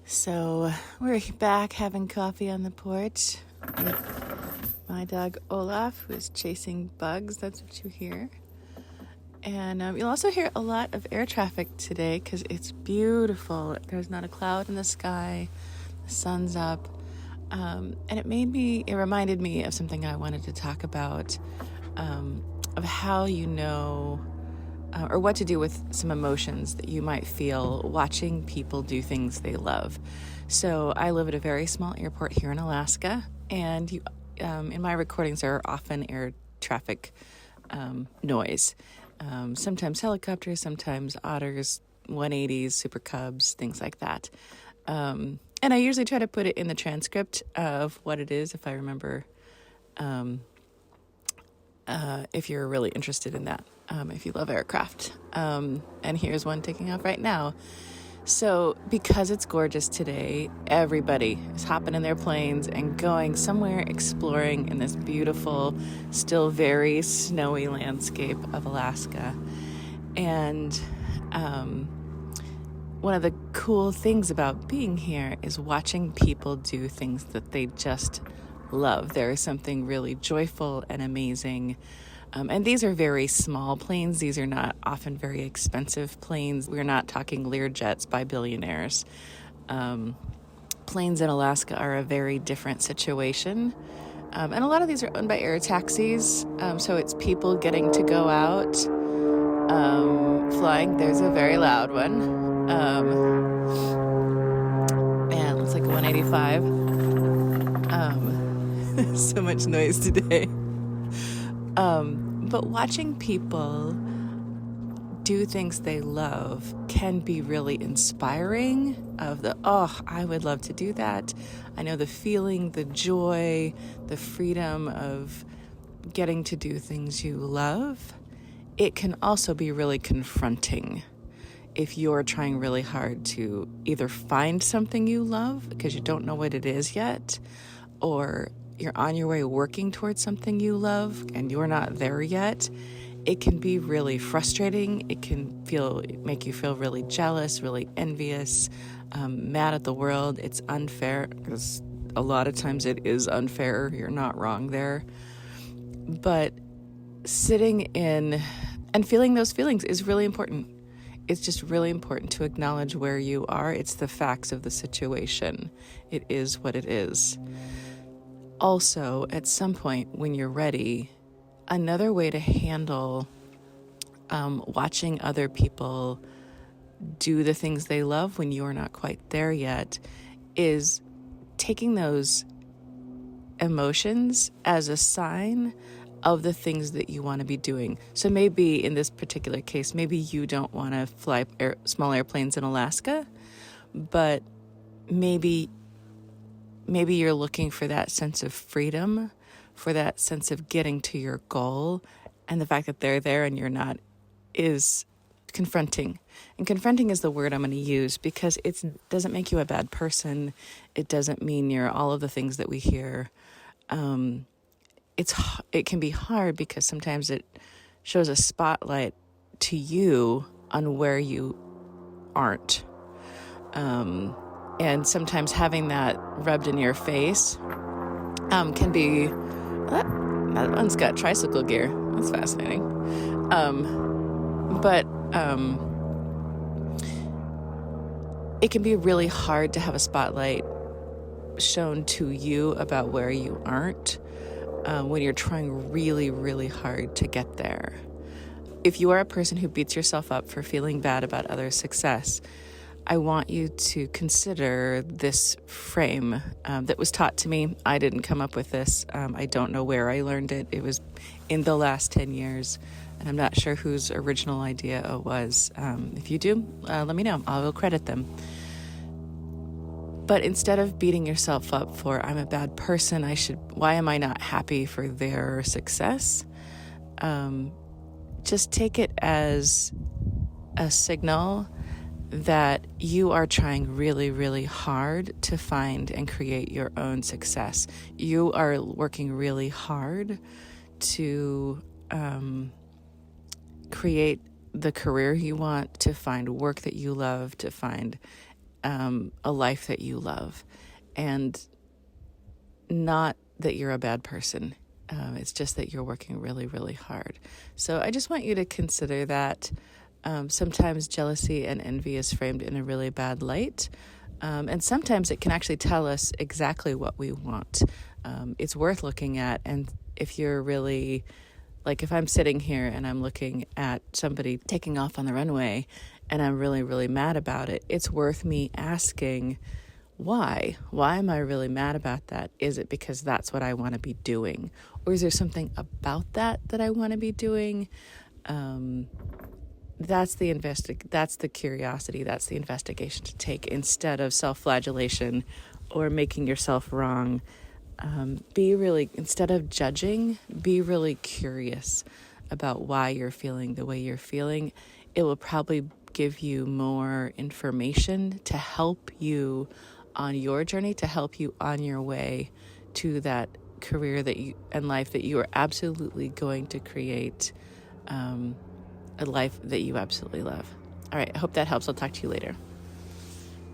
So we're back having coffee on the porch with my dog Olaf, who is chasing bugs. That's what you hear. And you'll also hear a lot of air traffic today because it's beautiful. There's not a cloud in the sky. The sun's up. And it reminded me of something I wanted to talk about, of how you know or what to do with some emotions that you might feel watching people do things they love. So I live at a very small airport here in Alaska, and in my recordings there are often air traffic noise. Sometimes helicopters, sometimes otters, 180s, super cubs, things like that. And I usually try to put it in the transcript of what it is if I remember, if you're really interested in that. If you love aircraft. And here's one taking off right now. So because it's gorgeous today, everybody is hopping in their planes and going somewhere exploring in this beautiful, still very snowy landscape of Alaska. And one of the cool things about being here is watching people do things that they just love. There is something really joyful and amazing. And these are very small planes. These are not often very expensive planes. We're not talking Learjets by billionaires. Planes in Alaska are a very different situation. And a lot of these are owned by air taxis. So it's people getting to go out, flying. There's a very loud one. And it looks like a 185. So much noise today. But watching people do things they love can be really inspiring I would love to do that. I know the feeling, the joy, the freedom of getting to do things you love. It can also be really confronting if you're trying really hard to either find something you love because you don't know what it is yet, or you're on your way working towards something you love and you're not there yet. It can be really frustrating. It can make you feel really jealous, really envious, mad at the world. It's unfair because a lot of times it is unfair. You're not wrong there. But sitting in and feeling those feelings is really important. It's just really important to acknowledge where you are. It's the facts of the situation. It is what it is. Also, at some point when you're ready, another way to handle watching other people do the things they love when you're not quite there yet is taking those emotions as a sign of the things that you want to be doing. So maybe in this particular case, maybe you don't want to fly small airplanes in Alaska, but maybe you're looking for that sense of freedom, for that sense of getting to your goal, and the fact that they're there and you're not is confronting. And confronting is the word I'm going to use because it doesn't make you a bad person. It doesn't mean you're all of the things that we hear. It can be hard because sometimes it shows a spotlight to you on where you aren't. And sometimes having that rubbed in your face can be, that one's got tricycle gear. That's fascinating. But it can be really hard to have a spotlight shown to you about where you aren't when you're trying really, really hard to get there. If you are a person who beats yourself up for feeling bad about others' success, I want you to consider this frame that was taught to me. I didn't come up with this. I don't know where I learned it. It was in the last 10 years, and I'm not sure whose original idea it was. If you do, let me know. I will credit them. But instead of beating yourself up for, I'm a bad person, why am I not happy for their success? Just take it as a signal that you are trying really, really hard to find and create your own success. You are working really hard to create the career you want, to find work that you love, to find a life that you love, and not that you're a bad person. It's just that you're working really, really hard. So I just want you to consider that. Sometimes jealousy and envy is framed in a really bad light. And sometimes it can actually tell us exactly what we want. It's worth looking at. And if you're really, like if I'm sitting here and I'm looking at somebody taking off on the runway and I'm really, really mad about it, it's worth me asking, why? Why am I really mad about that? Is it because that's what I want to be doing? Or is there something about that I want to be doing? That's the curiosity, that's the investigation to take, instead of self-flagellation or making yourself wrong. Instead of judging, be really curious about why you're feeling the way you're feeling. It will probably give you more information to help you on your journey, to help you on your way to that career and life that you are absolutely going to create, a life that you absolutely love. All right, I hope that helps. I'll talk to you later.